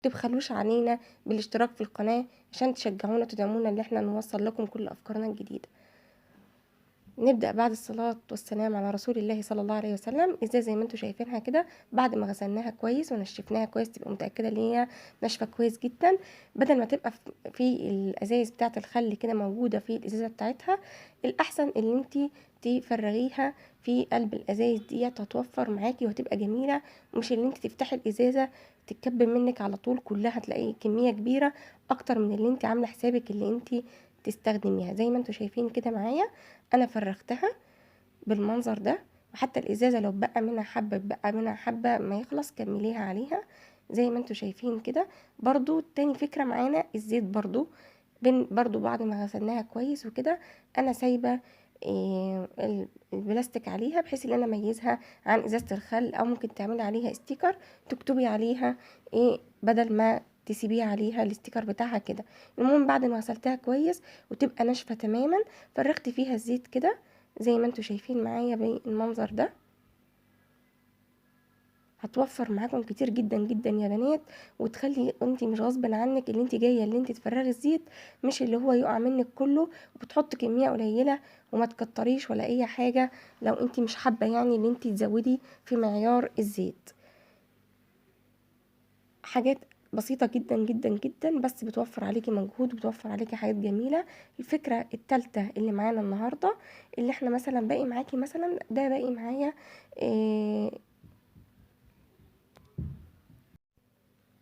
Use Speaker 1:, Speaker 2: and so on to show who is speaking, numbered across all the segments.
Speaker 1: تبخلوش علينا بالاشتراك في القناة عشان تشجعونا تدعمونا اللي احنا نوصل لكم كل افكارنا الجديدة. نبدأ بعد الصلاة والسلام على رسول الله صلى الله عليه وسلم. ازاي زي ما انتوا شايفينها كده، بعد ما غسلناها كويس ونشفناها كويس، تبقى متأكدة ان هي ناشفة كويس جدا، بدل ما تبقى في الازايز بتاعة الخل كده موجودة في الازازة بتاعتها. الاحسن ان انتي تفرغيها في قلب الازايز ديت، هتوفر معاكي وهتبقى جميلة. مش اللي انتي تفتحي الازازة تتكب منك على طول كلها، تلاقي كمية كبيرة اكتر من اللي انتي عاملة حسابك اللي انتي تستخدميها. زي ما انتوا شايفين كده معايا، انا فرغتها بالمنظر ده. وحتى الازازه لو بقى منها حبه ما يخلص كمليها عليها زي ما انتوا شايفين كده. برضو تاني فكره معانا الزيت، برضو بعد ما غسلناها كويس وكده، انا سايبه البلاستيك عليها بحيث ان انا اميزها عن ازازه الخل. او ممكن تعملي عليها ستيكر تكتبي عليها بدل ما تسيبيه عليها الاستيكر بتاعها كده. المهم بعد ما غسلتها كويس وتبقى ناشفه تماما، فرغت فيها الزيت كده زي ما انتوا شايفين معايا بالمنظر ده. هتوفر معاكم كتير جدا جدا يا بنات، وتخلي انت مش غصب عنك اللي انت جايه اللي انت تفرغي الزيت، مش اللي هو يقع منك كله وبتحط كميه قليله وما تكتريش ولا اي حاجه، لو انت مش حابه يعني ان انت تزودي في معيار الزيت. حاجات بسيطة جدا جدا جدا، بس بتوفر عليكي مجهود وبتوفر عليكي حاجات جميلة. الفكرة التالتة اللي معانا النهاردة، اللي احنا مثلا باقي معاكي، مثلا ده باقي معايا إيه،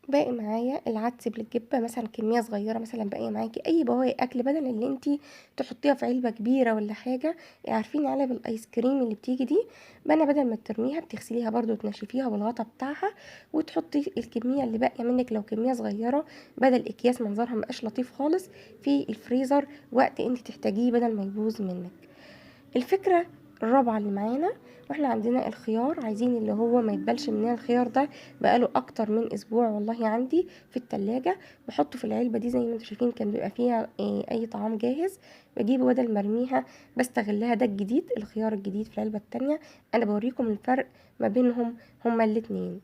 Speaker 1: باقي معايا العدس بالجبه مثلا كميه صغيره، مثلا باقي معاكي اي بواقي اكل بدل اللي انتي تحطيها في علبه كبيره ولا حاجه. عارفين علب الايس كريم اللي بتيجي دي، انا بدل ما ترميها بتغسليها برضو وتنشفيها بالغطا بتاعها، وتحطي الكميه اللي باقيه منك لو كميه صغيره، بدل اكياس منظرها مبقاش لطيف خالص، في الفريزر وقت انتي تحتاجيه بدل ما يبوظ منك. الفكرة الرابعة اللي معانا، واحنا عندنا الخيار، عايزين اللي هو ما يتبلش مننا. الخيار ده بقاله اكتر من اسبوع والله عندي في التلاجة، بحطه في العلبة دي زي ما انتوا شايفين، كان بيبقى فيها اي طعام جاهز بجيبه بدل ما ارميها بستغلها. ده الجديد، الخيار الجديد في العلبة التانية. انا بوريكم الفرق ما بينهم هما الاتنين.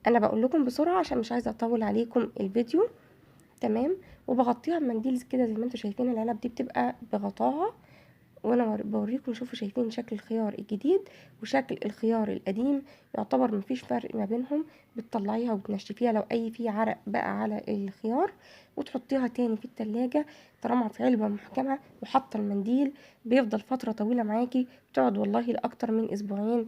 Speaker 1: انا بقول لكم بسرعة عشان مش عايزة اطول عليكم الفيديو. تمام. وبغطيها بمنديل كده زي ما انتوا شايفين، العلب دي بتبقى بغطاها. وانا بوريكم، شوفوا شايفين شكل الخيار الجديد وشكل الخيار القديم، يعتبر مفيش فرق ما بينهم. بتطلعيها وبتنشفيها لو اي في عرق بقى على الخيار، وتحطيها تاني في التلاجة طالما في علبة محكمة وحاطة المنديل. بيفضل فترة طويلة معاكي، بتقعد والله لأكتر من اسبوعين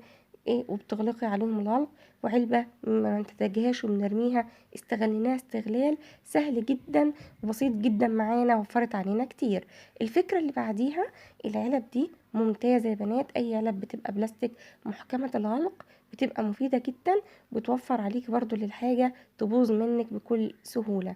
Speaker 1: وبتغلقي عليهم الغلق. وعلبة ما تتجهاش وبنرميها، استغليناها استغلال سهل جدا وبسيط جدا معانا، وفرت علينا كتير. الفكرة اللي بعديها، العلب دي ممتازة يا بنات. اي علب بتبقى بلاستيك محكمة الغلق بتبقى مفيدة جدا، بتوفر عليك برضو للحاجة تبوظ منك بكل سهولة.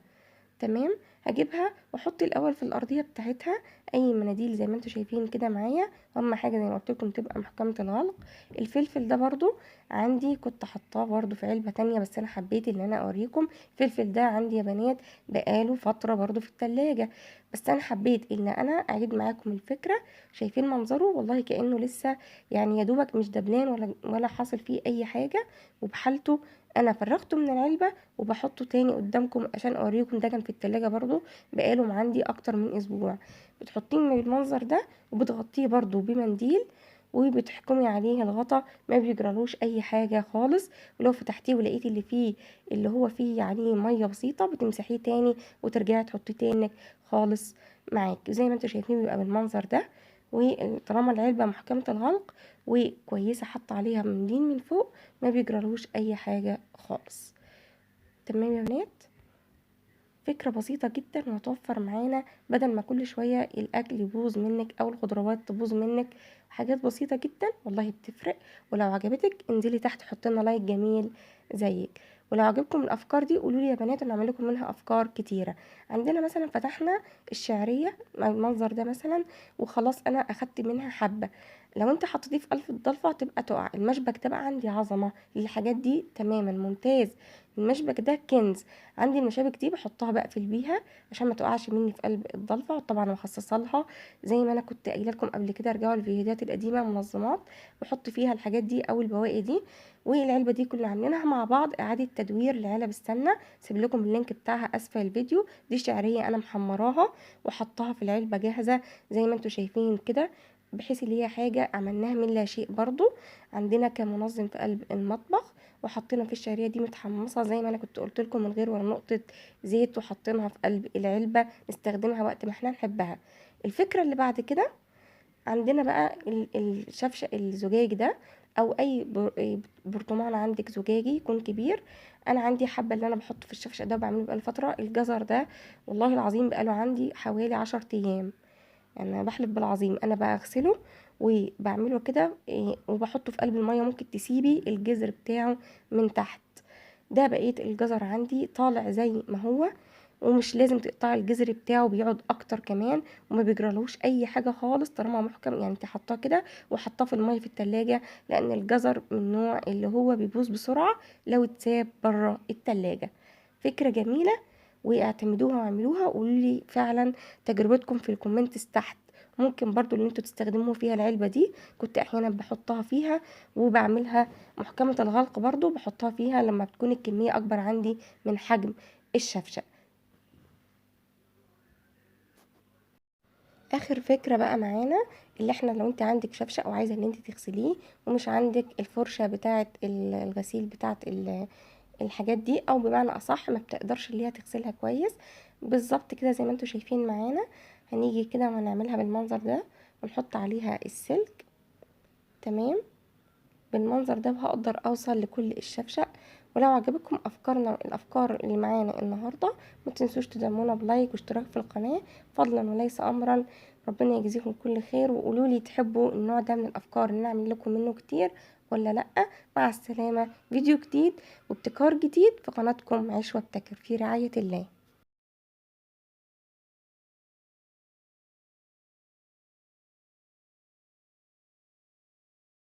Speaker 1: تمام. هجيبها واحط الاول في الارضيه بتاعتها اي مناديل زي ما انتوا شايفين كده معايا. اهم حاجه زي ما قلت لكم تبقى محكمه الغلق. الفلفل ده برضو عندي كنت حطاه برضو في علبه تانية، بس انا حبيت ان انا اوريكم. الفلفل ده عندي يا بنات بقاله فتره برضو في التلاجة، بس انا حبيت ان انا اعيد معاكم الفكره. شايفين منظره والله كانه لسه يعني يا دوبك مش دبلان ولا حاصل فيه اي حاجه، وبحالته. انا فرغته من العلبه وبحطه تاني قدامكم عشان اوريكم. ده كان في التلاجة برضو بقاله عندي اكتر من اسبوع. بتحطيه بالمنظر ده وبتغطيه برضو بمنديل، وبتحكمي عليه الغطا، ما بيجرالوش اي حاجة خالص. ولو فتحتيه ولقيتي اللي هو فيه يعني مية بسيطة، بتمسحيه تاني وترجعي تحطيه تاني خالص معاك. زي ما انتوا شايفين بيبقى بالمنظر ده. وطالما العلبة محكمة الغلق وكويسة حاطة عليها منديل من فوق، ما بيجرالوش اي حاجة خالص. تمام يا بنات. فكرة بسيطة جدا وهتوفر معانا بدل ما كل شوية الأكل يبوظ منك أو الخضروات تبوظ منك. حاجات بسيطة جدا والله بتفرق. ولو عجبتك انزلي تحت حط لنا لايك جميل زيك. ولو عجبكم الأفكار دي قولوا لي يا بنات، أنا أعمل لكم منها أفكار كتيرة. عندنا مثلا فتحنا الشعرية مع المنظر ده مثلا، وخلاص أنا أخدت منها حبة. لو انت حطيتيه في قلب الضلفه هتبقى تقع. المشبك ده بقى عندي عظمه للحاجات دي تماما، ممتاز. المشبك ده كنز عندي. المشابك دي بحطها بقفل بيها عشان ما تقعش مني في قلب الضلفه، وطبعا مخصصه لها زي ما انا كنت قايله لكم قبل كده. ارجعوا الفيديوهات القديمه منظمات بحط فيها الحاجات دي او البواقي دي. والعلبه دي كلها عاملينها مع بعض اعاده تدوير لعلب السمنه، سيب لكم اللينك بتاعها اسفل الفيديو. دي شعريه انا محمراها وحطها في العلبه جاهزه زي ما انتم شايفين كده، بحيث اللي هي حاجه عملناها من لا شيء برضو عندنا كمنظم في قلب المطبخ. وحطينا في الشعريه دي متحمصه زي ما انا كنت قلت لكم من غير ولا نقطه زيت، وحطيناها في قلب العلبه نستخدمها وقت ما احنا نحبها. الفكره اللي بعد كده عندنا بقى الشفشق الزجاج ده، او اي برطمان عندك زجاجي يكون كبير. انا عندي حبه اللي انا بحطه في الشفشق ده وبعمله بقالي فتره. الجزر ده والله العظيم بقاله عندي حوالي 10 ايام، يعني انا بحلف بالعظيم. انا بغسله وبعمله كده وبحطه في قلب الميه، ممكن تسيبي الجذر بتاعه من تحت. ده بقيت الجزر عندي طالع زي ما هو، ومش لازم تقطعي الجذر بتاعه، بيقعد اكتر كمان وما بيجرالهوش اي حاجه خالص طالما محكم. يعني انت حطاه كده وحطاه في الميه في التلاجة، لان الجزر من النوع اللي هو بيبوظ بسرعه لو اتساب بره التلاجة. فكره جميله، واعتمدوها واعملوها وقولوا لي فعلا تجربتكم في الكومنتس تحت. ممكن برضو اللي انتوا تستخدموا فيها العلبة دي، كنت احيانا بحطها فيها وبعملها محكمة الغلق برضو، بحطها فيها لما بتكون الكمية اكبر عندي من حجم الشفشق. اخر فكرة بقى معانا، اللي احنا لو انت عندك شفشق وعايزة ان انت تغسليه ومش عندك الفرشة بتاعة الغسيل بتاعة الحاجات دي، او بمعنى اصح ما بتقدرش اللي هي تغسلها كويس بالظبط كده زي ما انتوا شايفين معانا، هنيجي كده ونعملها بالمنظر ده ونحط عليها السلك. تمام، بالمنظر ده وهقدر اوصل لكل الشفشق. ولو عجبكم الافكار اللي معانا النهارده، ما تنسوش تدعمونا بلايك واشتراك في القناه فضلا وليس امرا. ربنا يجزيكم كل خير، وقولوا لي تحبوا النوع ده من الافكار ان نعمل لكم منه كتير ولا لا. مع السلامه، فيديو جديد وابتكار جديد في قناتكم عيش وابتكر في رعايه الله.